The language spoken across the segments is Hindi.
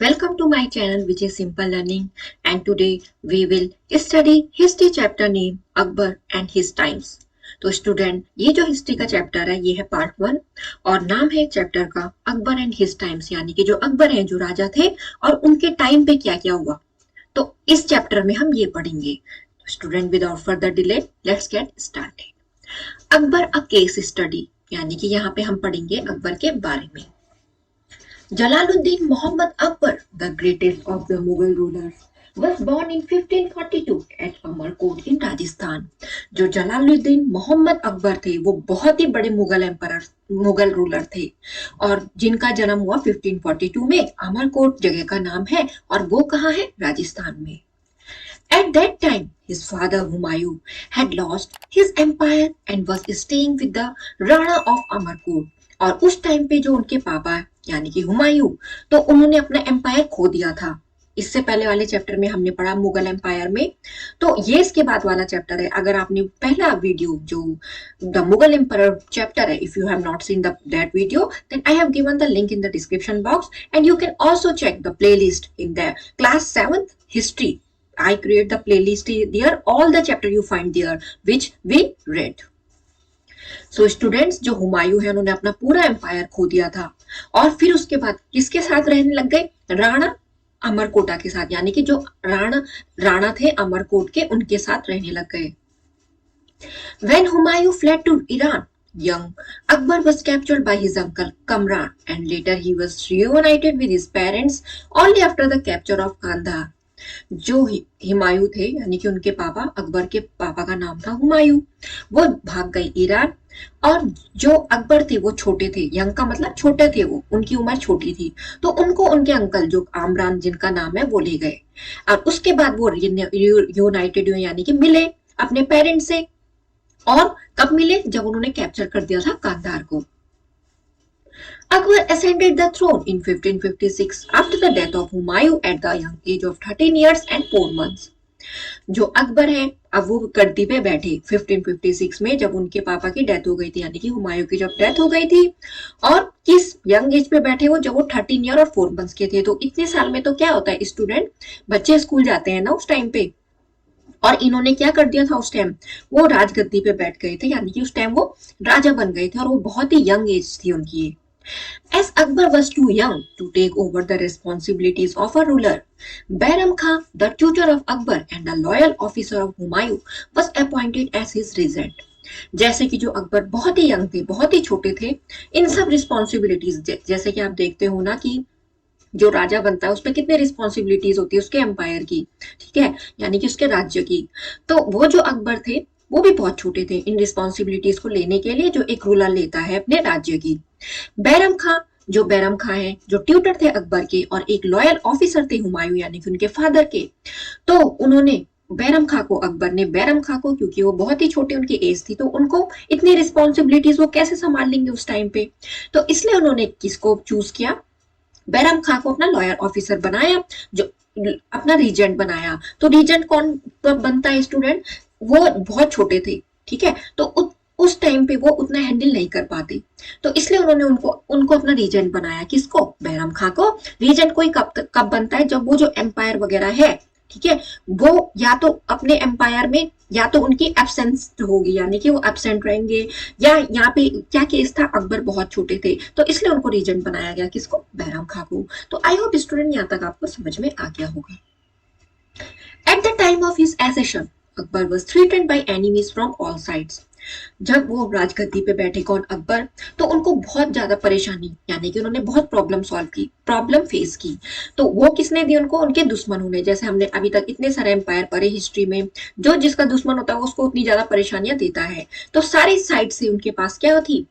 Welcome to my channel which is Simple Learning, and today we will study history chapter name Akbar and his times. तो स्टूडेंट ये जो हिस्ट्री का चैप्टर है ये है पार्ट 1 और नाम है चैप्टर का अकबर एंड हिज टाइम्स, यानी कि जो अकबर हैं जो राजा थे और उनके टाइम पे क्या क्या हुआ। तो इस चैप्टर में हम ये पढ़ेंगे। Student without further delay let's get started. Akbar a case study, यानी कि यहाँ पे हम पढ़ेंगे अकबर के बारे में। Jalaluddin Muhammad Akbar, the greatest of the Mughal rulers, was born in 1542 at Amarkot in Rajasthan. जो जलालुद्दीन मोहम्मद अकबर थे वो बहुत ही बड़े मुगल रूलर थे और जिनका जन्म हुआ 1542 में। अमरकोट जगह का नाम है और वो कहाँ है? राजस्थान में। At that time, his father Humayun had lost his empire and was staying with the Rana of Amarkot. और उस टाइम पे जो उनके पापा यानी कि हुमायूं, तो उन्होंने अपना एम्पायर खो दिया था। इससे पहले वाले चैप्टर में हमने पढ़ा मुगल एम्पायर में, तो ये इसके बाद वाला चैप्टर है। अगर आपने पहला वीडियो जो द मुगल एम्पायर चैप्टर है, if you have not seen that video then I have given the link in the description box and you can also check the playlist in the class 7th history. I create the playlist there, all the chapter you find there which we read. So students, जो हुमायूं है उन्होंने अपना पूरा एम्पायर खो दिया था और फिर उसके बाद किसके साथ रहने लग गए? राणा अमरकोटा के साथ, यानी कि जो राणा थे अमरकोट के, उनके साथ रहने लग गए। When Humayun fled to Iran, young Akbar was captured by his uncle Kamran and later he was reunited with his parents only after the capture of Kandahar. जो हुमायूं थे यानी कि उनके पापा, अकबर के पापा का नाम था हुमायूं, वो भाग गए ईरान और जो अकबर थे वो छोटे थे। यंग का मतलब छोटे थे, वो उनकी उम्र छोटी थी, तो उनको उनके अंकल जो आमरान जिनका नाम है वो ले गए और उसके बाद वो यूनाइटेड हुए यानी कि मिले अपने पेरेंट्स से। और कब मिले? जब उन्होंने कैप्चर कर दिया था कांधार को। Akbar ascended the throne in 1556 after the death of Humayun at the young age of 13 years and 4 months. जो अकबर है अब वो गद्दी पे बैठे 1556 में, जब उनके पापा की डेथ हो गई थी, यानी कि हुमायूं की जब डेथ हो गई थी। और किस यंग एज पे बैठे वो? जब वो 13 ईयर और 4 मंथ्स के थे। तो इतने साल में तो क्या होता है स्टूडेंट, बच्चे स्कूल जाते हैं ना उस टाइम पे, और इन्होंने क्या कर दिया था उस टाइम? वो राजगद्दी पे बैठ गए थे, यानी कि उस टाइम वो राजा बन गए थे और वो बहुत ही यंग एज थी उनकी। As Akbar was too young to take over the responsibilities of a ruler, Bairam Khan, the tutor of Akbar and a loyal officer of Humayun, was appointed as his regent. जैसे कि जो अकबर बहुत ही यंग थे, बहुत ही छोटे थे, इन सब रिस्पॉन्सिबिलिटीज जैसे कि आप देखते हो ना कि जो राजा बनता है उस पर कितने रिस्पॉन्सिबिलिटीज होती है उसके एम्पायर की, ठीक है, यानी कि उसके राज्य की। तो वो जो अकबर थे वो भी बहुत छोटे थे इन रिस्पॉन्सिबिलिटीज को लेने के लिए जो एक रूलर लेता है अपने राज्य की। बैरम खां, जो बैरम खां है जो ट्यूटर थे अकबर के और एक लॉयल ऑफिसर थे हुमायूं यानी कि उनके फादर के, तो उन्होंने बैरम खां को, अकबर ने बैरम खां को, क्योंकि वो बहुत ही छोटे उनकी एज थी, तो उनको इतनी रिस्पॉन्सिबिलिटीज वो कैसे संभाल लेंगे उस टाइम पे, तो इसलिए उन्होंने किसको चूज किया? बैरम खां को अपना लॉयर ऑफिसर बनाया, जो अपना रीजेंट बनाया। तो रीजेंट कौन बनता है स्टूडेंट? वो बहुत छोटे थे, ठीक है, तो उस टाइम पे वो उतना हैंडल नहीं कर पाते, तो इसलिए उन्होंने उनको अपना रीजेंट बनाया। किसको? बैरम खां को। रीजेंट कोई कब बनता है? जब वो जो एम्पायर वगैरह है, ठीक है, वो या तो अपने एम्पायर में या तो उनकी एब्सेंस होगी, यानी कि वो एब्सेंट रहेंगे, या यहाँ पे क्या केस था, अकबर बहुत छोटे थे तो इसलिए उनको रीजेंट बनाया गया। किसको? बैरम खां को। तो आई होप स्टूडेंट यहाँ तक आपको समझ में आ गया होगा। At the time of his accession Akbar was threatened by enemies from all sides. जब वो राजगद्दी पे बैठे कौन? अकबर, तो उनको बहुत ज्यादा परेशानी, यानी कि उन्होंने बहुत प्रॉब्लम फेस की। तो वो किसने दी उनको? उनके दुश्मनों ने। जैसे हमने अभी तक इतने सारे एम्पायर पढ़े हिस्ट्री में, जो जिसका दुश्मन होता है उसको उतनी ज्यादा परेशानियां देता है। तो सारी साइड से उनके पास क्या थी?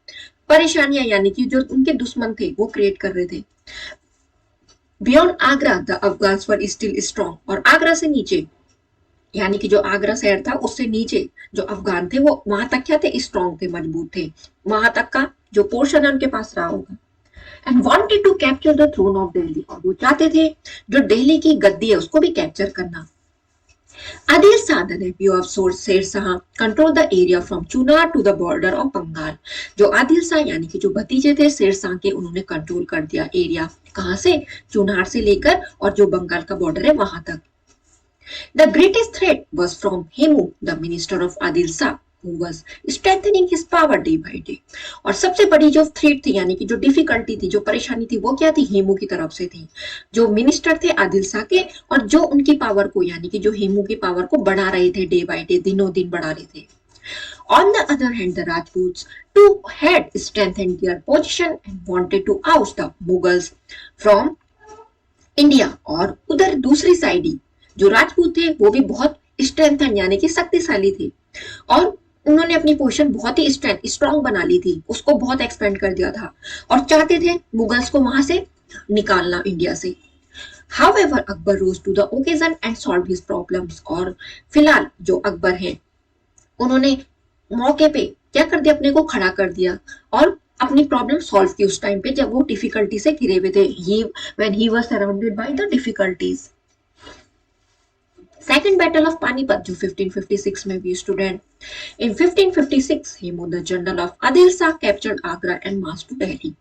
परेशानियां, यानी कि जो उनके दुश्मन थे वो क्रिएट कर रहे थे। Beyond Agra the Afghans were still strong, और आगरा से नीचे यानी कि जो आगरा शहर था उससे नीचे जो अफगान थे वो वहां तक क्या थे? स्ट्रॉन्ग थे, मजबूत थे। वहां तक का जो पोर्शन है उनके पास रहा होगा। And wanted to capture the throne of Delhi, और वो चाहते थे जो दिल्ली की गद्दी है उसको भी कैप्चर करना। Adil Shah the nephew of Sher Shah control the area from Chunar to the border of Bengal. जो आदिल शाह यानी कि जो भतीजे थे शेर शाह के, उन्होंने कंट्रोल कर दिया एरिया कहां से? चुनार से लेकर और जो बंगाल का बॉर्डर है वहां तक। The greatest threat was from Hemu the minister of Adil Shah who was strengthening his power day by day। और सबसे बड़ी जो थ्रेट थी यानी कि जो डिफिकल्टी थी, जो परेशानी थी, वो क्या थी? हेमू की तरफ से थी, जो मिनिस्टर थे आदिल शाह के, और जो उनकी पावर को यानी कि जो हेमू की पावर को बढ़ा रहे थे, डे बाय डे, दिनों दिन बढ़ा रहे थे। On the other hand, the Rajputs too had strengthened their position and wanted to oust the Mughals from India. और उधर दूसरी साइड ही जो राजपूत थे वो भी बहुत स्ट्रेंथन यानी कि शक्तिशाली थे, और उन्होंने अपनी पोजीशन बहुत ही स्ट्रांग बना ली थी, उसको बहुत एक्सपेंड कर दिया था और चाहते थे मुगल्स को वहां से निकालना, इंडिया से। However, Akbar rose to the occasion and solved his problems। और फिलहाल जो अकबर है उन्होंने मौके पे क्या कर दिया? अपने को खड़ा कर दिया और अपनी प्रॉब्लम सॉल्व की उस टाइम पे जब वो डिफिकल्टी से घिरे हुए थे, when he was surrounded by the difficulties। Second battle of Panipat जो 1556 में हुई student. In 1556 Hemu the general of Adil Shah captured Agra and March two Delhi.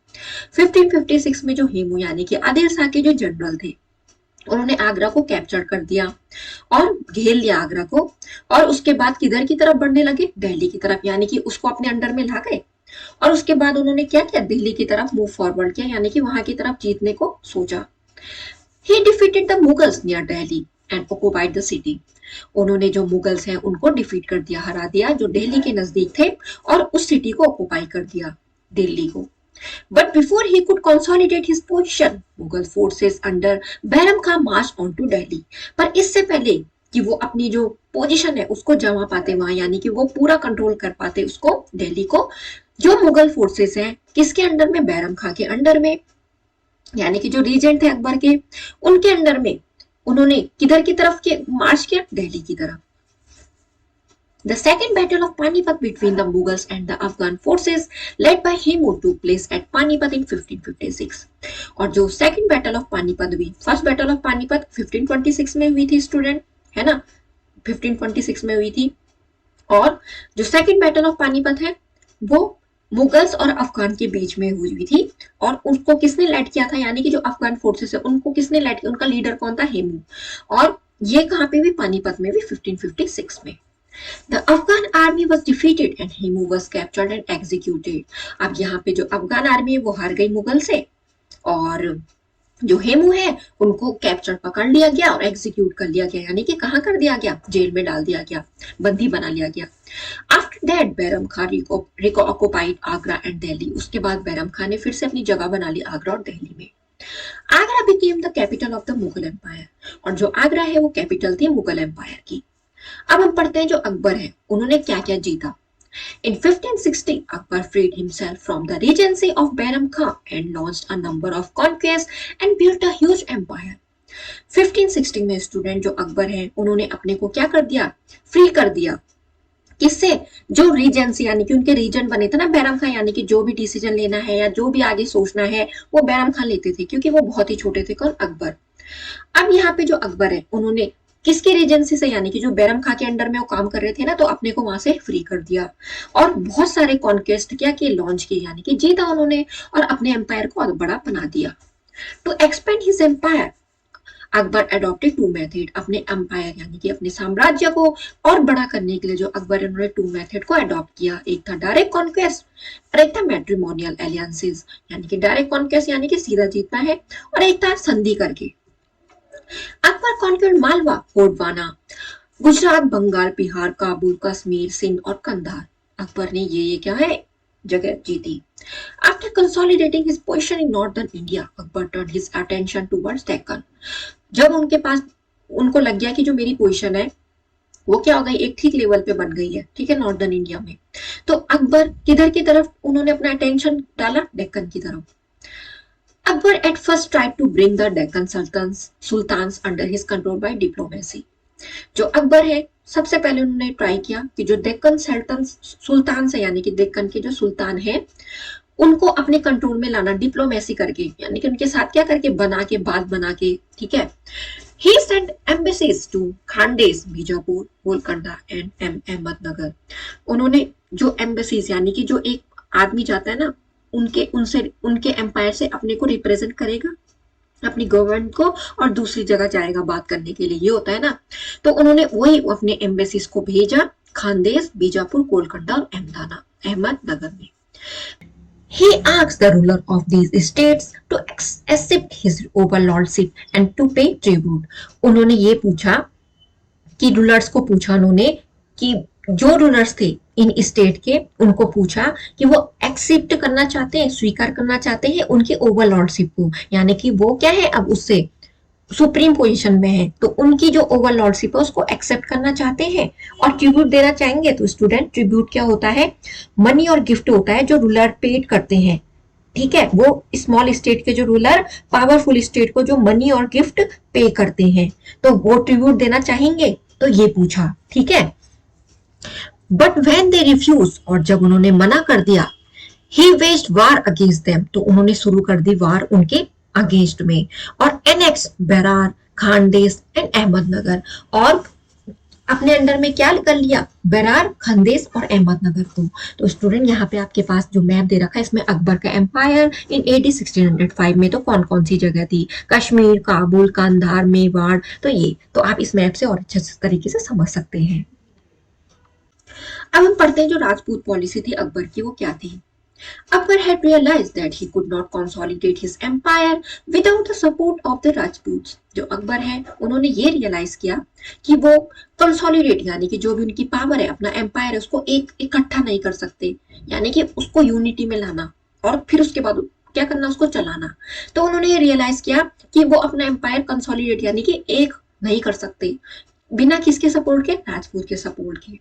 1556 में जो हेमू यानी कि आदिल शाह के जो जनरल थे उन्होंने आगरा को कैप्चर कर दिया और घेर लिया आगरा को, और उसके बाद किधर की तरफ बढ़ने लगे? दिल्ली की तरफ, यानी कि उसको अपने अंडर में ला गए। और उसके बाद उन्होंने क्या किया? दिल्ली की तरफ मूव फॉरवर्ड किया, यानी कि वहां की तरफ जीतने को सोचा। He defeated the Mughals near Delhi and occupied the city। उन्होंने जो मुगल्स हैं उनको डिफीट कर दिया, हरा दिया, जो दिल्ली के नजदीक थे, और उस सिटी को ऑक्युपाई कर दिया, दिल्ली को। But before he could consolidate his position, Mughal forces under Bairam Khan marched on to Delhi। पर इससे पहले कि वो अपनी जो पोजीशन है उसको जमा पाते वहां, यानी कि वो पूरा कंट्रोल कर पाते उसको, दिल्ली को, जो मुगल फोर्सेस हैं किसके अंडर में? बैरम खां के अंडर में, यानी कि जो रीजेंट थे अकबर के, उनके अंडर में उन्होंने किधर की तरफ के मार्च किया? दिल्ली की तरफ। The second battle of Panipat between the Mughals and the Afghan forces led by Hemu took place at Panipat in 1556। और जो second battle of Panipat हुई, first battle of Panipat 1526 में हुई थी स्टूडेंट, है ना, 1526 में हुई थी, और जो second battle of Panipat है वो मुगल्स और अफगान के बीच में हुई थी, और उसको किसने लेड किया था? यानी कि जो अफगान फोर्सेस है उनको किसने लेड किया? उनका लीडर कौन था? हेमू। और ये कहां पे भी? पानीपत में भी, 1556 में। The Afghan army was defeated and Hemu was captured and executed। अब यहाँ पे जो अफगान आर्मी है वो हार गई मुगल से, और जो हेमू है उनको कैप्चर पकड़ लिया गया और एग्जीक्यूट कर लिया गया, यानी कि कहां कर दिया गया? जेल में डाल दिया गया, बंदी बना लिया गया। After that Bairam Khan reoccupied Agra and Delhi. उसके बाद बैरम खान ने फिर से अपनी जगह बना ली आगरा और दिल्ली में। Agra became the capital of the Mughal empire. और जो आगरा है वो कैपिटल थी मुगल एम्पायर की। अब हम पढ़ते हैं जो अकबर है उन्होंने क्या क्या जीता। In 1560, Akbar freed himself from the regency of Bairam Khan and launched a number of conquests and built a huge empire। 1560 में स्टूडेंट जो अकबर है उन्होंने अपने को क्या कर दिया? फ्री कर दिया। किससे? जो रीजेंसी यानी कि उनके रीजन बने थे ना बैरम खान, यानी कि जो भी डिसीजन लेना है या जो भी आगे सोचना है वो बैरम खान लेते थे, क्योंकि वो बहुत ही छोटे थे। कौन? अकबर। अब यहाँ पे जो अकबर है उन्होंने किसके रीजेंसी से, यानी कि जो बैरम खां के अंडर में वो काम कर रहे थे ना, तो अपने को वहां से फ्री कर दिया और बहुत सारे कॉन्क्वेस्ट क्या किए? लॉन्च किए, यानी कि जीता उन्होंने और अपने एम्पायर को और बड़ा बना दिया। To expand his empire Akbar adopted two method. अपने एम्पायर यानी कि अपने साम्राज्य को और बड़ा करने के लिए जो अकबर उन्होंने टू मेथड को अडॉप्ट किया। एक था डायरेक्ट कॉन्क्वेस्ट और एक था मैट्रिमोनियल एलियंसेस, यानी कि डायरेक्ट कॉन्क्वेस्ट यानी कि सीधा जीतना है, और एक था संधि करके। अकबर कॉन्क्वर्ड मालवा, गोंडवाना, गुजरात, बंगाल, बिहार, काबुल, कश्मीर, सिंध और कंधार। अकबर ने ये क्या है जगह जीती। After consolidating his position in northern India, Akbar turned his attention towards Deccan। जब उनके पास उनको लग गया कि जो मेरी पोजीशन है वो क्या हो गई? एक ठीक लेवल पे बन गई है, ठीक है, नॉर्दर्न इंडिया में, तो अकबर किधर की तरफ उन्होंने अपना अटेंशन डाला? डेक्कन की तरफ। Akbar at first tried to bring the Deccan sultans under his control by diplomacy। जो अकबर है सबसे पहले उन्होंने ट्राई किया कि जो डेक्कन सुल्तान है यानी कि डेक्कन के जो सुल्तान है उनको अपने कंट्रोल में लाना डिप्लोमेसी करके, यानी कि उनके साथ क्या करके? बना के, बात बना के, ठीक है। He sent embassies to Khandesh, Bijapur, Golconda and Ahmednagar. उन्होंने जो एम्बेसीज यानी कि जो एक आदमी जाता है ना उनके एम्पायर से अपने को रिप्रेजेंट करेगा, अपनी गवर्नमेंट को और दूसरी जगह जाएगा बात करने के लिए, ये होता है ना। तो उन्होंने वही अपने एम्बेसीज को भेजा खानदेश, बीजापुर, कोलकाता और अहमदनगर में। He asked the ruler of these states to accept his overlordship and to pay tribute. उन्होंने ये पूछा कि रूलर्स को पूछा उन्होंने कि जो रूलर्स थे इन स्टेट के, उनको पूछा कि वो एक्सेप्ट करना चाहते हैं, स्वीकार करना चाहते हैं उनके ओवरलॉर्डशिप को, यानी कि वो क्या है अब उससे सुप्रीम पोजीशन में है, तो उनकी जो ओवरलॉर्डशिप है उसको एक्सेप्ट करना चाहते हैं और ट्रिब्यूट देना चाहेंगे। तो स्टूडेंट, ट्रिब्यूट क्या होता है? मनी और गिफ्ट होता है जो रूलर पेड करते हैं, ठीक है। वो स्मॉल स्टेट के जो रूलर पावरफुल स्टेट को जो मनी और गिफ्ट पे करते हैं, तो वो ट्रिब्यूट देना चाहेंगे, तो ये पूछा, ठीक है। बट व्हेन दे रिफ्यूज, और जब उन्होंने मना कर दिया, ही वेज्ड वार अगेंस्ट देम, तो उन्होंने शुरू कर दी वार उनके अगेंस्ट में और एनेक्स बेरार, खानदेश एंड अहमदनगर, और अपने अंडर में क्या कर लिया? बेरार, खानदेश और अहमदनगर को। तो स्टूडेंट, यहाँ पे आपके पास जो मैप दे रखा है इसमें अकबर का एम्पायर इन AD 1605 में तो कौन कौन सी जगह थी? कश्मीर, काबुल, कांधार, मेवाड़, तो ये तो आप इस मैप से और अच्छे तरीके से समझ सकते हैं। अब हम पढ़ते हैं जो राजपूत पॉलिसी थी अकबर की, वो क्या थी। Akbar had realized that he could not consolidate his empire without the support of the Rajputs. जो अकबर है उन्होंने ये रियलाइज किया कि वो कंसोलिडेट, यानी कि जो भी उनकी पावर है, अपना एम्पायर है, उसको एक इकट्ठा नहीं कर सकते, यानी कि उसको यूनिटी में लाना और फिर उसके बाद क्या करना, उसको चलाना। तो उन्होंने ये रियलाइज किया कि वो अपना एम्पायर कंसोलिडेट यानी कि एक नहीं कर सकते बिना किसके सपोर्ट के? राजपूत के सपोर्ट के।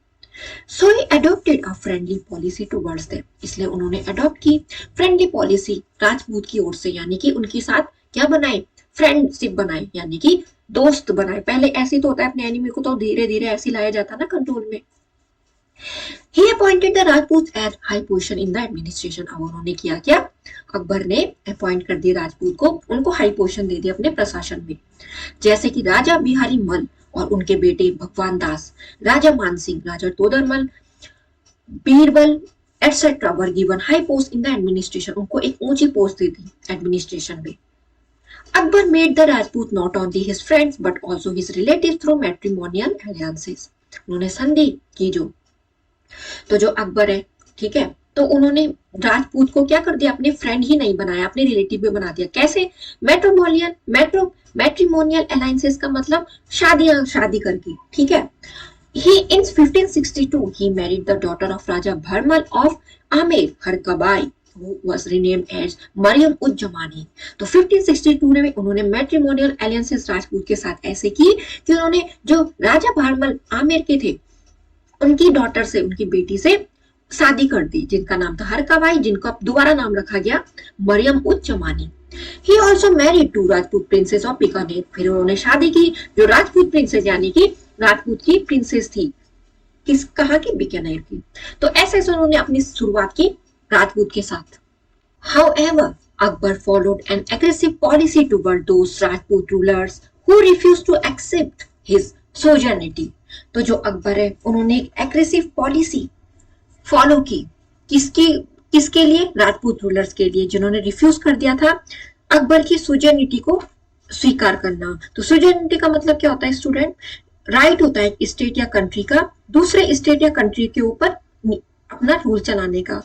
So he adopted a friendly policy towards them. इसलिए उन्होंने अडॉप्ट की फ्रेंडली पॉलिसी राजपूत की ओर से, यानी कि उनके साथ क्या बनाए? फ्रेंडशिप बनाए, यानी कि दोस्त बनाए। पहले ऐसे तो होता है, अपने एनिमी को तो धीरे धीरे ऐसे लाया जाता ना कंट्रोल में। He appointed the Rajputs as high position in the administration. अब उन्होंने किया क्या? अकबर ने अपॉइंट कर दिया राजपूत को, उनको हाई पोजीशन दे दिया अपने प्रशासन में, जैसे कि राजा बिहारी मल और उनके बेटे Bhagwan Das, Raja Man Singh, Raja Todarmal, Birbal etcetera were given high post in the administration. उनको एक ऊंची पोस्ट दी थी एडमिनिस्ट्रेशन में। Akbar made the Rajput not only his friends but also his relatives through matrimonial alliances. उन्होंने संधि की तो जो अकबर है, ठीक है, तो उन्होंने राजपूत को क्या कर दिया? अपने फ्रेंड ही नहीं बनाया, अपने रिलेटिव भी बना दिया। कैसे? मैट्रिमोनियल अलायंसेस का मतलब शादी करके, ठीक है। He in 1562 he married the daughter of Raja Bharmal of Amer Harkabai who was renamed as Mariam Uz Zamani। तो 1562 में उन्होंने मैट्रिमोनियल अलायंसेस राजपूत के साथ ऐसे की कि उन्होंने जो राजा भारमल आमेर के थे उनकी डॉटर से, उनकी बेटी से शादी कर दी, जिनका नाम था हरकाबाई, जिनका दोबारा नाम रखा गया मरियम उज जमानी। He also married two Rajput princess of Bikaner. फिर उन्होंने शादी की जो राजपूत प्रिंसेस, यानी कि राजपूत की प्रिंसेस थी, किस कहा की? बीकानेर की। तो ऐसे उन्होंने अपनी शुरुआत की राजपूत के साथ। However, Akbar followed an aggressive policy toward those Rajput rulers who refused to accept his sovereignty। तो जो अकबर है उन्होंने एक एग्रेसिव पॉलिसी फॉलो की, किसके लिए? राजपूत रूलर्स के लिए, जिन्होंने रिफ्यूज कर दिया था अकबर की सुजर्निटी को स्वीकार करना। तो सुजर्निटी का मतलब क्या होता है स्टूडेंट? राइट होता है स्टेट या कंट्री का दूसरे स्टेट या कंट्री के ऊपर अपना रूल चलाने का,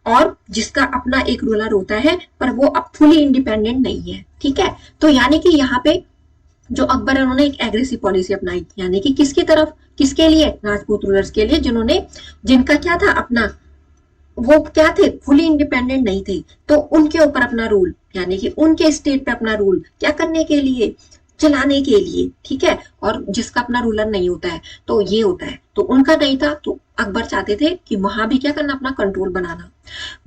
और जिसका अपना एक रूलर होता है पर वो अब फुली इंडिपेंडेंट नहीं है, ठीक है। तो यानी कि यहाँ पे जो अकबर है उन्होंने एक एग्रेसिव पॉलिसी अपनाई, यानी कि किसकी तरफ? किसके लिए? राजपूत रूलर्स के लिए, जिनका क्या था अपना, वो क्या थे? फुली इंडिपेंडेंट नहीं थे, तो उनके ऊपर अपना रूल, यानी कि उनके स्टेट पे अपना रूल क्या करने के लिए? चलाने के लिए, ठीक है। और जिसका अपना रूलर नहीं होता है तो ये होता है, तो उनका नहीं था, तो अकबर चाहते थे कि वहां भी क्या करना? अपना कंट्रोल बनाना।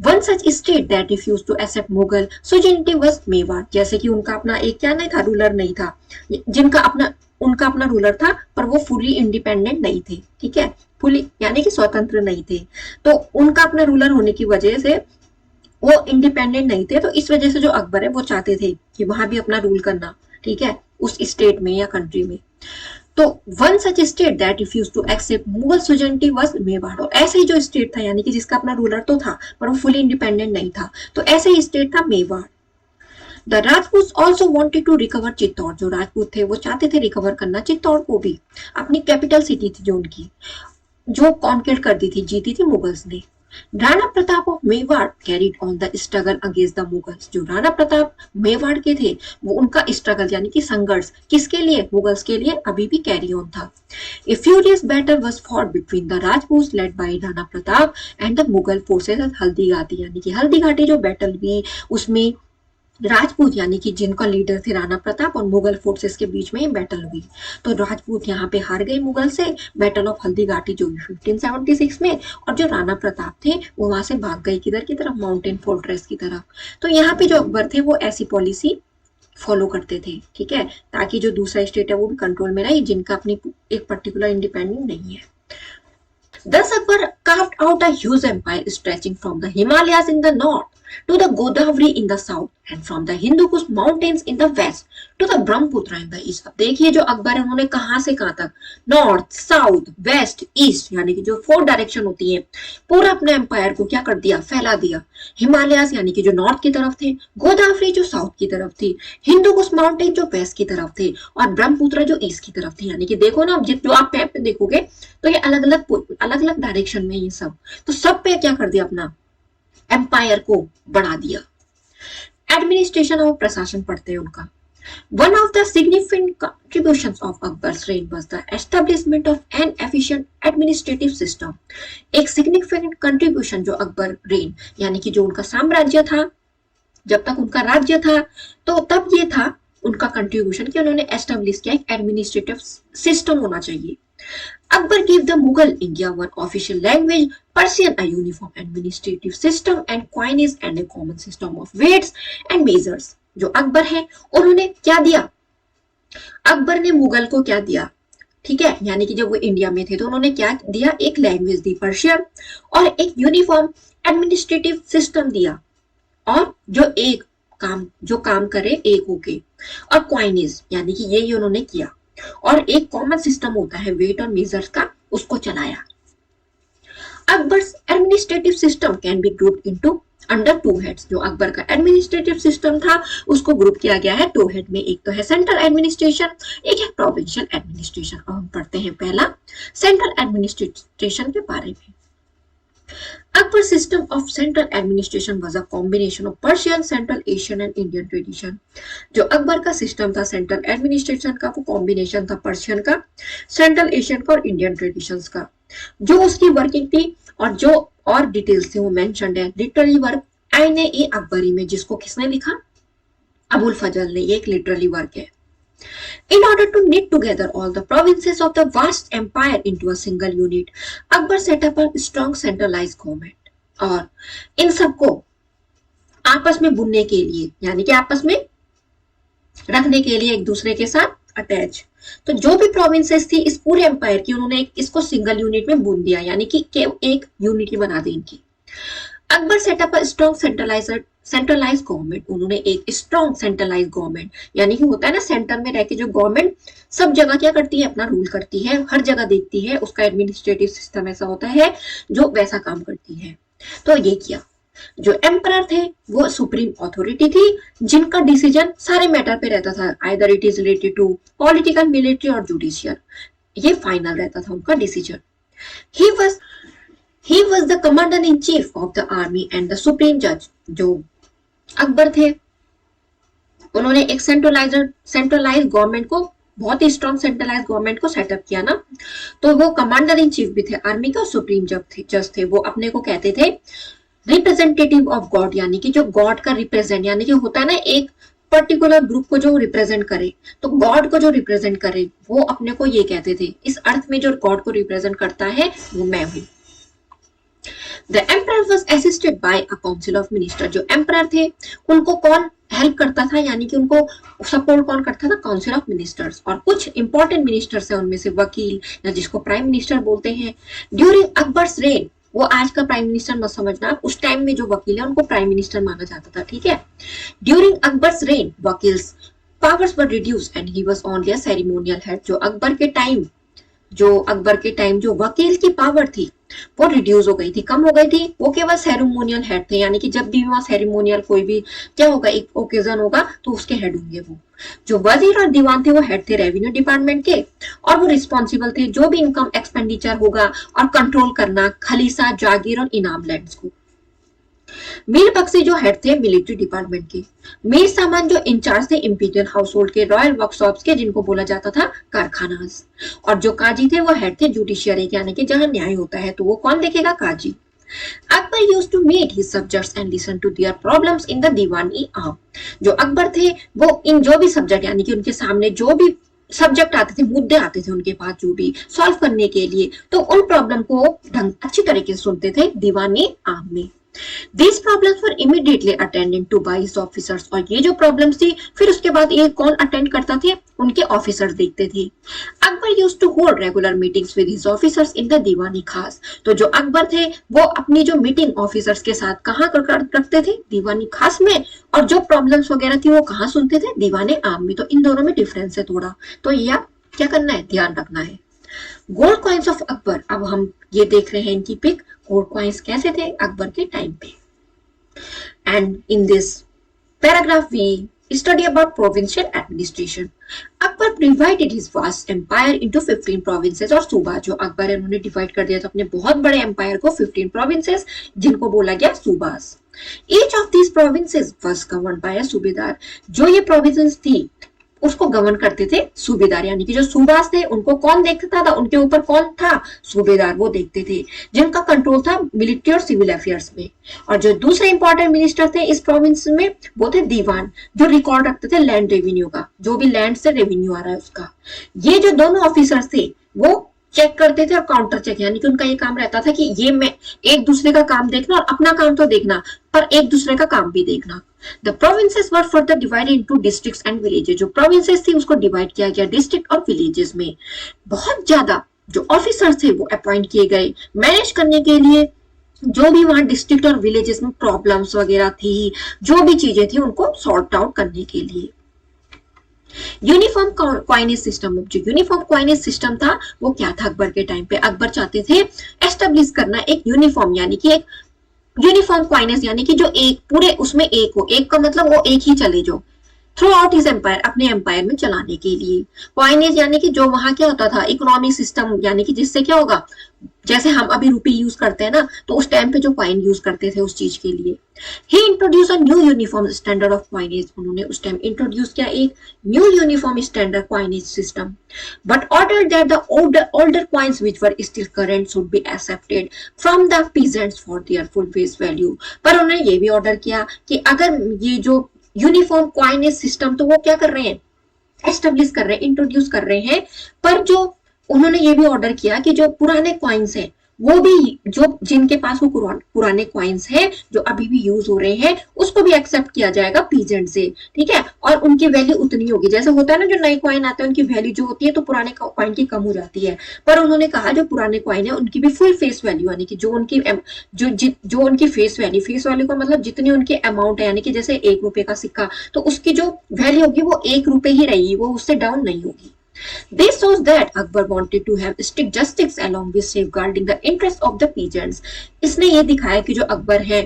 One such state that refuse to accept Mughal sovereignty was Mewar. जैसे कि उनका अपना एक क्या नहीं था? रूलर नहीं था, उनका अपना रूलर था पर वो फुली इंडिपेंडेंट नहीं थे, ठीक है, फुली यानी कि स्वतंत्र नहीं थे। तो उनका अपना रूलर होने की वजह से वो इंडिपेंडेंट नहीं थे, तो इस वजह से जो अकबर है वो चाहते थे कि वहां भी अपना रूल करना, ठीक है, उस स्टेट में या कंट्री में। तो one such state that refuse to accept Mughal sovereignty was Mewar. और ऐसे ही जो स्टेट था, यानी कि जिसका अपना रूलर तो था पर वो फुली इंडिपेंडेंट नहीं था, तो ऐसे ही स्टेट था Mewar. The Rajput also wanted to recover Chittor, जो राजपूत थे वो चाहते थे रिकवर करना चित्तौड़ को भी, अपनी कैपिटल सिटी थी जो उनकी, जो कॉन्क्वेस्ट कर दी थी, जीती थी मुगल्स ने। Rana Pratap of Mewar carried on the struggle against the Mughals, जो राणा प्रताप मेवाड़ के थे वो उनका स्ट्रगल यानी कि संघर्ष किसके लिए, मुगल्स के लिए अभी भी कैरी ऑन था। A furious battle was fought between the Rajput led by Rana Pratap and the Mughal forces at Haldighati, यानी कि हल्दीघाटी जो बैटल हुई उसमें राजपूत यानी कि जिनका लीडर थे राणा प्रताप और मुगल फोर्सेस के बीच में बैटल हुई। तो राजपूत यहाँ पे हार गए मुगल से, बैटल ऑफ हल्दीघाटी जो 1576 में, और जो राणा प्रताप थे वो वहां से भाग गए किधर की तरफ, माउंटेन फोर्ट्रेस की तरफ। तो यहाँ पे जो अकबर थे वो ऐसी पॉलिसी फॉलो करते थे, ठीक है, ताकि जो दूसरा स्टेट है वो भी कंट्रोल में रहे, जिनका अपनी एक पर्टिकुलर इंडिपेंडेंट नहीं है। Thus Akbar carved out a huge empire stretching from the Himalayas in the north to the Godavari in the south and from the Hindu Kush mountains in the west to the Brahmaputra in the east। अब देखिए जो अकबर है उन्होंने कहां से कहां तक, नॉर्थ, साउथ, वेस्ट, ईस्ट, यानी कि जो 4 डायरेक्शन होती है, पूरा अपने एम्पायर को क्या कर दिया, फैला दिया। हिमालयास यानी कि जो नॉर्थ की तरफ थे, गोदावरी जो साउथ की तरफ थी, हिंदू कुश माउंटेन जो वेस्ट की तरफ थे, और ब्रह्मपुत्र जो ईस्ट की तरफ थी। यानी कि देखो ना, जो आप मैप पे देखोगे तो ये अलग अलग डायरेक्शन में ये सब, तो सब पे क्या कर दिया, अपना एम्पायर को बढ़ा दिया। एडमिनिस्ट्रेशन और प्रशासन पढ़ते हैं उनका। One of the significant contributions of Akbar's reign was the establishment of an efficient administrative system। एक significant contribution जो अकबर रेन यानी कि जो उनका साम्राज्य था, जब तक उनका राज्य था, तो तब ये था उनका कंट्रीब्यूशन कि उन्होंने एस्टेब्लिश किया एक एडमिनिस्ट्रेटिव सिस्टम होना चाहिए। Akbar gave the Mughal India one official language, Persian, a uniform administrative system and coinage and a common system of weights and measures। जो अकबर है उन्होंने क्या दिया, अकबर ने मुगल को क्या दिया, ठीक है, यानी कि जब वो इंडिया में थे तो उन्होंने क्या दिया, एक लैंग्वेज दी पर्शियन, और एक यूनिफॉर्म एडमिनिस्ट्रेटिव सिस्टम दिया, और जो काम करे एक होके, और क्वाइनेज यानी कि ये उन्होंने किया, और एक कॉमन सिस्टम होता है वेट और मेजर्स का, उसको चलाया। Akbar's administrative system can be grouped into under 2 heads. जो अकबर का एडमिनिस्ट्रेटिव सिस्टम था उसको ग्रुप किया गया है 2 हेड में, एक तो है सेंट्रल एडमिनिस्ट्रेशन, एक है प्रोविंशियल एडमिनिस्ट्रेशन। अब हम पढ़ते हैं पहला सेंट्रल एडमिनिस्ट्रेशन के बारे में। Akbar's system of central administration was a combination of Persian, Central Asian and Indian tradition। जो अकबर का सिस्टम था सेंट्रल एडमिनिस्ट्रेशन का, वो कॉम्बिनेशन था पर्शियन का, सेंट्रल एशियन का और इंडियन ट्रेडिशंस का। जो उसकी वर्किंग थी और जो और डिटेल्स थे वो मेंशन्ड है लिटरली वर्क आईने ए अकबरी में, जिसको किसने लिखा, अबुल फजल ने। ये एक लिटरली वर्क है। In order to knit together all the provinces of the vast empire into a single unit, Akbar set up a strong centralized government। और इन सबको आपस में बुनने के लिए, यानी कि आपस में रखने के लिए, एक दूसरे के साथ अटैच, तो जो भी प्रोविंसेस थी इस पूरे एम्पायर की, उन्होंने इसको सिंगल यूनिट में बुन दिया, यानी कि एक यूनिटी बना दी इनकी। Akbar setup a strong centralised government. उन्होंने एक स्ट्रॉन्ग सेंट्रलाइज्ड गवर्नमेंट, यानी कि होता है ना सेंटर में रहकर जो गवर्नमेंट सब जगह क्या करती है, अपना रूल करती है, हर जगह देखती है, उसका एडमिनिस्ट्रेटिव सिस्टम ऐसा होता है जो वैसा काम करती है। तो ये किया। जो एम्परर थे वो सुप्रीम अथॉरिटी थी, जिनका डिसीजन सारे मैटर पे रहता था, either it is related to political, military और जुडिशियल, ये फाइनल रहता था उनका decision. He was the commander in chief of the army and the supreme judge। जो अकबर थे उन्होंने एक सेंट्रलाइज गवर्नमेंट को, बहुत ही स्ट्रॉन्ग सेंट्रलाइज गवर्नमेंट को सेटअप किया ना, तो वो कमांडर इन चीफ भी थे आर्मी का, सुप्रीम जज थे। वो अपने को कहते थे रिप्रेजेंटेटिव ऑफ गॉड, यानी कि जो गॉड का रिप्रेजेंट, यानी कि होता है ना एक पर्टिकुलर ग्रुप को जो रिप्रेजेंट करे, तो गॉड को जो रिप्रेजेंट करे वो अपने को ये कहते थे। इस अर्थ में जो गॉड को रिप्रेजेंट करता है वो मैं हूं। The emperor was assisted by a council of ministers। जो emperor थे उनको कौन हेल्प करता था, यानी कि उनको सपोर्ट कौन करता था, काउंसिल ऑफ मिनिस्टर्स। और कुछ इंपॉर्टेंट मिनिस्टर्स हैं, उनमें से वकील या जिसको प्राइम मिनिस्टर बोलते हैं। ड्यूरिंग अकबर्स रेन, वो आज का प्राइम मिनिस्टर मत समझना, उस टाइम में जो वकील है उनको प्राइम मिनिस्टर माना जाता था, ठीक है। During Akbar's reign vakil's powers were reduced and he was only a ceremonial head. जो अकबर के टाइम जो वकील की पावर थी वो रिड्यूस हो गई थी, कम हो गई थी। वो केवल सेरेमोनियल हेड थे, यानी कि जब भी वहां सेरेमोनियल कोई भी क्या होगा, एक ओकेजन होगा तो उसके हेड होंगे वो। जो वजीर और दीवान थे वो हेड थे रेवेन्यू डिपार्टमेंट के, और वो रिस्पॉन्सिबल थे जो भी इनकम एक्सपेंडिचर होगा और कंट्रोल करना खलीसा, जागीर और इनाम लैंड्स को। मीर बख्शी जो हेड थे मिलिट्री डिपार्टमेंट के। मीर सामान जो इंचार्ज थे इंपीरियल हाउस होल्ड के, रॉयल वर्कशॉप्स के, जिनको बोला जाता था कारखानास। और जो काजी थे वो हेड थे जुडिशियरी, यानी कि जहां न्याय होता है तो वो कौन देखेगा, qazi. Akbar used to meet his subjects and listen to their problems in the Diwani Aam. जो अकबर थे वो इन जो भी सब्जेक्ट, यानी कि उनके सामने जो भी सब्जेक्ट आते थे, मुद्दे आते थे उनके पास जो भी सॉल्व करने के लिए, तो उन प्रॉब्लम को अच्छी तरीके से सुनते थे दीवानी आर्म में। These problems were immediately attended to by his officers। और ये जो problems थी फिर उसके बाद ये कौन अटेंड करता थे, उनके ऑफिसर्स देखते थे। Akbar used to hold regular meetings with his officers in the Diwani Khas. तो जो अकबर थे वो अपनी जो मीटिंग ऑफिसर्स के साथ कहाँ रखते थे, दीवानी खास में। और जो प्रॉब्लम्स वगैरह थी वो कहाँ सुनते थे, दीवाने आम में। तो इन दोनों में डिफरेंस है थोड़ा, तो ये आप क्या करना है, ध्यान रखना है। गोल्ड कॉइन्स ऑफ अकबर, अब हम ये देख रहे हैं इनकी पिक, गोल्ड कॉइन्स कैसे थे अकबर के टाइम पे। And in this paragraph we study about provincial administration. Akbar divided his vast empire into 15 provinces. और सूबा जो अकबर है उन्होंने डिवाइड कर दिया था अपने बहुत बड़े एम्पायर को 15 प्रोविंसेस, जिनको बोला गया subas. Each of these provinces was governed by a subedar. जो ये प्रोविंसेस थी उसको गवर्न करते थे सूबेदार, यानी कि जो सूबास थे उनको कौन देखता था, उनके ऊपर कौन था, सूबेदार, वो देखते थे, जिनका कंट्रोल था मिलिट्री और सिविल अफेयर्स में। और जो दूसरे इंपॉर्टेंट मिनिस्टर थे इस प्रोविंस में वो थे दीवान, जो रिकॉर्ड रखते थे लैंड रेवेन्यू का, जो भी लैंड से रेवेन्यू आ रहा है उसका। ये जो दोनों ऑफिसर्स थे वो चेक करते थे और काउंटर चेक, यानी कि उनका ये काम रहता था कि ये मैं एक दूसरे का काम देखना और अपना काम तो देखना, पर एक दूसरे का काम भी देखना। The provinces were further divided into districts and villages। जो provinces थी उसको डिवाइड किया गया डिस्ट्रिक्ट और विलेजेस में। बहुत ज्यादा जो ऑफिसर्स थे वो अपॉइंट किए गए मैनेज करने के लिए, जो भी वहां डिस्ट्रिक्ट और विलेजेस में प्रॉब्लम्स वगैरह थी, जो भी चीजें थी उनको सॉर्ट आउट करने के लिए। यूनिफॉर्म क्वाइनेज सिस्टम, जो यूनिफॉर्म क्वाइनेज सिस्टम था वो क्या था अकबर के टाइम पे, अकबर चाहते थे एस्टेब्लिश करना एक यूनिफॉर्म, यानी कि एक यूनिफॉर्म क्वाइनेज, यानी कि जो एक पूरे उसमें एक हो, एक का मतलब वो एक ही चले जो थ्रू आउट हिज एम्पायर, अपने एम्पायर में चलाने के लिए। क्वाइनेज यानी कि जो वहां क्या होता था, इकोनॉमिक सिस्टम, यानी कि जिससे क्या होगा, जैसे हम अभी रुपी यूज करते हैं ना, तो उस टाइम पे जो क्वाइन यूज करते थे उस चीज के लिए। He introduce a new uniform standard of coinage. उन्होंने उस टाइम इंट्रोड्यूस किया एक new uniform standard coinage system, but order that the older coins which were still current should be accepted from the peasants for their full face value। पर उन्होंने ये भी ऑर्डर किया कि अगर ये जो यूनिफॉर्म क्वाइनेज सिस्टम, तो वो क्या कर रहे हैं, एस्टेब्लिश कर रहे हैं, इंट्रोड्यूस कर रहे हैं, पर जो उन्होंने ये भी ऑर्डर किया कि जो पुराने कॉइन्स हैं वो भी, जो जिनके पास वो पुराने कॉइन्स हैं जो अभी भी यूज हो रहे हैं, उसको भी एक्सेप्ट किया जाएगा पीजेंट से, ठीक है। और उनकी वैल्यू उतनी होगी, जैसे होता है ना जो नए कॉइन आते हैं उनकी वैल्यू जो होती है तो पुराने कॉइन की कम हो जाती है। पर उन्होंने कहा जो पुराने कॉइन है उनकी भी फुल फेस वैल्यू, यानी कि जो उनकी जो उनकी फेस वैल्यू का मतलब जितनी उनकी अमाउंट है, यानी कि जैसे 1 रुपए का सिक्का, तो उसकी जो वैल्यू होगी वो 1 रुपए ही रहेगी, वो उससे डाउन नहीं होगी। This shows that Akbar wanted to have strict justice along with safeguarding the interests of the peasants। इसने ये दिखाया कि जो अकबर है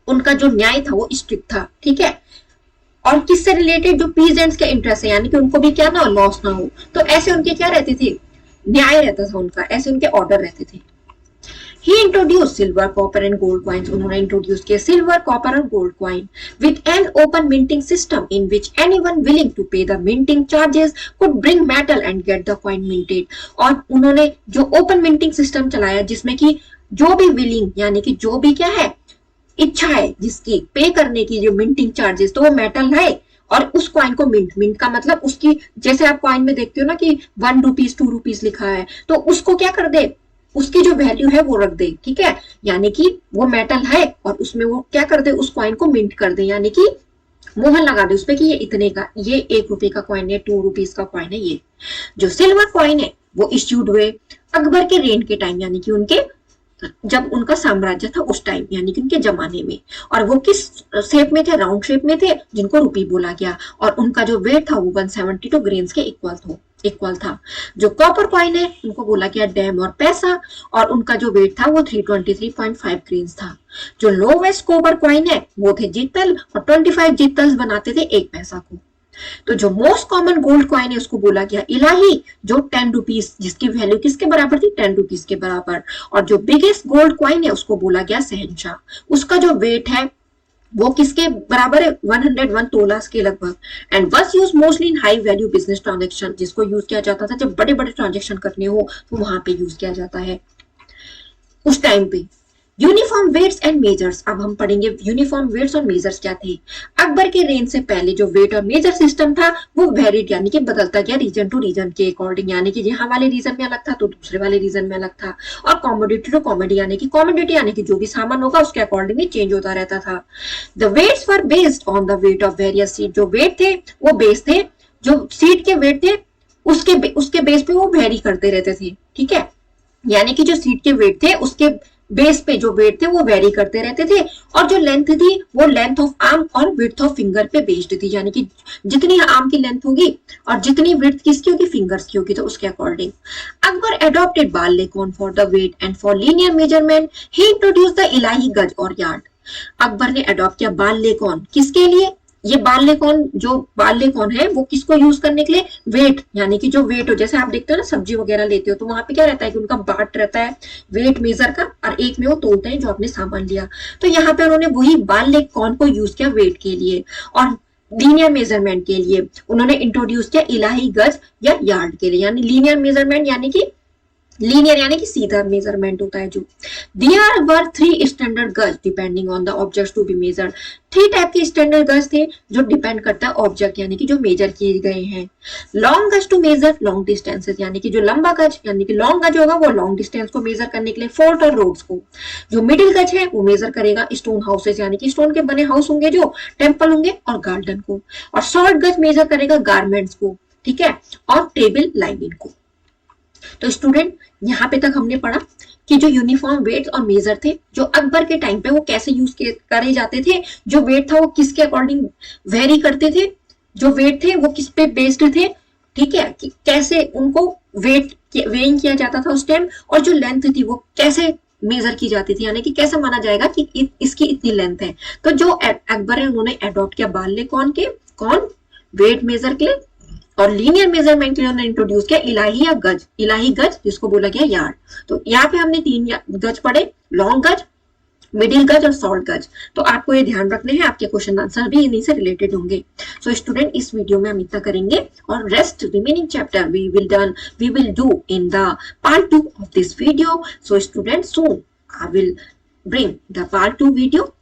उनका जो न्याय था वो स्ट्रिक्ट था, ठीक है, और किससे रिलेटेड, जो पीजेंट्स के इंटरेस्ट है, यानी कि उनको भी क्या ना लॉस ना हो, तो ऐसे उनके क्या रहते थे, न्याय रहता था उनका, ऐसे उनके ऑर्डर रहते थे। He introduced silver, copper and gold coins। उन्होंने इंट्रोड्यूस किया सिल्वर, कॉपर और gold coin with an open minting system in which anyone willing to pay the minting charges could bring metal and get the coin minted। और उन्होंने जो ओपन मिंटिंग सिस्टम चलाया जिसमें कि जो भी विलिंग, यानी कि जो भी क्या है इच्छा है जिसकी पे करने की जो मिंटिंग चार्जेस, तो वो मेटल लाए और उस कॉइन को मिंट का मतलब उसकी, जैसे आप कॉइन में देखते हो ना कि 1 रुपीज 2 रुपीज लिखा है, तो उसको क्या कर दे, उसकी जो वैल्यू है वो रख दे, ठीक है, यानी कि वो मेटल है और उसमें वो क्या कर दे, उस कॉइन को मिंट कर दे, यानी कि मोहर लगा दे उसपे कि ये इतने का, ये 1 रुपए का कॉइन है, 2 रुपीज का कॉइन है। ये जो सिल्वर कॉइन है वो इश्यूड हुए अकबर के रेन के टाइम, यानी कि उनके जब उनका साम्राज्य था उस टाइम, यानी कि उनके जमाने में। और वो किस शेप में थे, राउंड शेप में थे, जिनको रुपी बोला गया, और उनका जो वेट था वो 172 ग्रेन्स के इक्वल था। इक्वल था। जो कॉपर कॉइन है उनको बोला गया डैम और पैसा, और उनका जो वेट था वो 323.5 ग्रेन्स था। जो लोवेस्ट कॉपर कॉइन है वो थे जितल, और 25 जितल्स बनाते थे एक पैसा को। तो जो मोस्ट कॉमन गोल्ड कॉइन है उसको बोला गया इलाही, जो 10 रुपीज, जिसकी वैल्यू किसके बराबर थी, 10 रुपीज के बराबर। और जो बिगेस्ट गोल्ड कॉइन है उसको बोला गया शहंशाह, उसका जो वेट है वो किसके बराबर है, 101 तोलास के लगभग। And was use mostly in high value business transaction, जिसको यूज किया जाता था जब बड़े बड़े ट्रांजेक्शन करने हो तो वहां पे यूज किया जाता है उस टाइम पे। यूनिफॉर्म वेट्स एंड मेजर्स, अब हम पढ़ेंगे यूनिफॉर्म वेट्स और मेजर्स क्या थे। अकबर के रेंज से पहले जो वेट और मेजर सिस्टम था वो वेरिड, यानी कि बदलता गया रीजन टू रीजन के अकॉर्डिंग, यानी कि यहाँ वाले रीजन में अलग था तो दूसरे वाले रीजन में अलग था। और कॉमोडिटी टू कॉमोडिटी, यानी कि जो भी सामान होगा उसके अकॉर्डिंगली चेंज होता रहता था। The weights were based on the weight of various seed, जो वेट थे वो बेस थे, जो सीड के वेट थे उसके बेस पे वो वेरी करते रहते थे, ठीक है। यानी कि जो सीड के वेट थे उसके बेस पे जो वेट थे वो वेरी करते रहते थे, और जो लेंथ थी वो लेंथ ऑफ आर्म और विड्थ ऑफ फिंगर पे बेस्ड थी, यानी कि जितनी आर्म की लेंथ होगी और जितनी विड्थ किसकी होगी, फिंगर्स की होगी, तो उसके अकॉर्डिंग। अकबर एडॉप्टेड बाल लेकॉन for the weight and for linear measurement, he introduce the Ilahi gaz और यार्ड। अकबर ने अडॉप्ट किया बाल लेकॉन, किसके लिए, ये बाल लेकॉन है वो किसको यूज करने के लिए, वेट, यानी कि जो वेट हो, जैसे आप देखते हो ना सब्जी वगैरह लेते हो तो वहां पे क्या रहता है कि उनका बाट रहता है वेट मेजर का, और एक में वो तोलते हैं जो आपने सामान लिया। तो यहाँ पे उन्होंने वही बाल लेकॉन को यूज किया वेट के लिए, और लीनियर मेजरमेंट के लिए उन्होंने इंट्रोड्यूस किया इलाही गज या यार्ड के लिए। यानी लीनियर मेजरमेंट यानी कि सीधा मेजरमेंट होता है जो। देयर वर 3 स्टैंडर्ड गज depending on the object to be measured, 3 type के स्टैंडर्ड गज थे जो डिपेंड करता है ऑब्जेक्ट, यानी कि जो मेजर किए गए हैं। लॉन्ग गज टू मेजर लॉन्ग डिस्टेंसेस, यानी कि जो लंबा गज यानी कि लॉन्ग गज होगा वो लॉन्ग डिस्टेंस को मेजर करने के लिए फोर्ट और रोड्स को। जो मिडिल गज है वो मेजर करेगा स्टोन हाउसेस, यानी कि स्टोन के बने हाउस होंगे जो टेम्पल होंगे और गार्डन को। और शॉर्ट गज मेजर करेगा गारमेंट्स को, ठीक है, और टेबल लाइनिंग को। तो स्टूडेंट यहाँ पे तक हमने पढ़ा कि जो यूनिफॉर्म वेट और मेजर थे जो अकबर के टाइम पे वो कैसे यूज करे जाते थे, जो वेट था वो किसके अकॉर्डिंग वेरी करते थे, जो वेट थे वो किस पे बेस्ड थे, ठीक है, कि कैसे उनको वेइंग किया जाता था उस टाइम, और जो लेंथ थी वो कैसे मेजर की जाती थी, यानी कि कैसे माना जाएगा कि इसकी इतनी लेंथ है। तो जो अकबर है उन्होंने अडॉप्ट किया बाल लेकॉन के, कौन, वेट मेजर के लिए, और लीनियर मेजरमेंट के लिए उन्होंने इंट्रोड्यूस किया इलाही गज जिसको बोला गया यार्ड। तो यहाँ पे हमने 3 गज पढ़े, लॉन्ग गज, मिडिल गज और शॉर्ट गज। तो आपको ये ध्यान रखने हैं, आपके क्वेश्चन आंसर भी इन्हीं से रिलेटेड होंगे। सो स्टूडेंट इस वीडियो में हम इतना करेंगे, और rest remaining chapter we will do in the part 2 of this video. So students, soon I will bring the part 2 video.